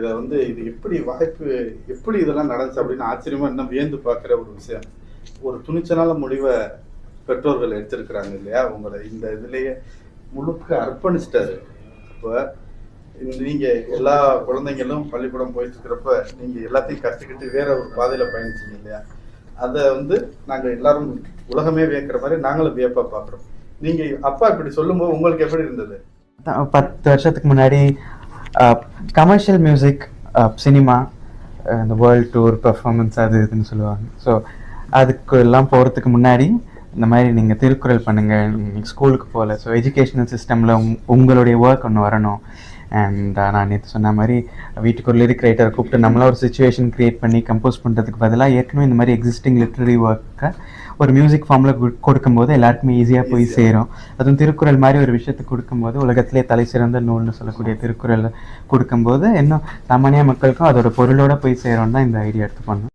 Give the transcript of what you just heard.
இதை வந்து இது எப்படி வாய்ப்பு எப்படி இதெல்லாம் நடந்துச்சு அப்படின்னு ஆச்சரியமா இன்னும் வியந்து பார்க்குற ஒரு விஷயம். ஒரு துணிச்சலான முடிவை பெற்றோர்கள் எடுத்திருக்கிறாங்க இல்லையா? உங்களை இந்த இதுலயே முழுக்க அர்ப்பணிச்சிட்டாரு. அப்போ நீங்க எல்லா குழந்தைங்களும் பள்ளிக்கூடம் போயிட்டு இருக்கிறப்ப நீங்க எல்லாத்தையும் கற்றுக்கிட்டு வேற ஒரு பாதையில பயணிச்சீங்க இல்லையா? அதை வந்து நாங்க எல்லாரும் உலகமே வியக்கிற மாதிரி நாங்களும் வியப்பா பார்க்குறோம். நீங்க அப்பா இப்படி சொல்லும்போது உங்களுக்கு எப்படி இருந்தது? 10 வருஷத்துக்கு முன்னாடி கமர்ஷியல் மியூசிக், சினிமா, இந்த வேர்ல்ட் டூர் பெர்ஃபார்மன்ஸ் அது இதுன்னு சொல்லுவாங்க. ஸோ அதுக்கு எல்லாம் போகிறதுக்கு முன்னாடி இந்த மாதிரி நீங்கள் திருக்குறள் பண்ணுங்கள், நீங்கள் ஸ்கூலுக்கு போகல, ஸோ எஜுகேஷனல் சிஸ்டமில் உங்களுடைய ஒர்க் ஒன்று வரணும். அண்ட் நான் நேற்று சொன்ன மாதிரி வீட்டுக்கு ஒரு லிரிக் ரைட்டரை கூப்பிட்டு நம்மளாம் ஒரு சுச்சுவேஷன் க்ரியேட் பண்ணி கம்போஸ் பண்ணுறதுக்கு பதிலாக ஏற்கனவே இந்த மாதிரி எக்ஸிஸ்டிங் லிட்ரரி ஒர்க்கை ஒரு மியூசிக் ஃபார்மில் கொடுக்கும்போது எல்லாருக்குமே ஈஸியாக போய் சேரும். அதுவும் திருக்குறள் மாதிரி ஒரு விஷயத்தை கொடுக்கும்போது, உலகத்திலே தலை சிறந்த நூல்னு சொல்லக்கூடிய திருக்குறள் கொடுக்கும்போது இன்னும் சாமானிய மக்களுக்கும் அதோட பொருளோடு போய் சேரும்னு தான் இந்த ஐடியா எடுத்து பண்ணோம்.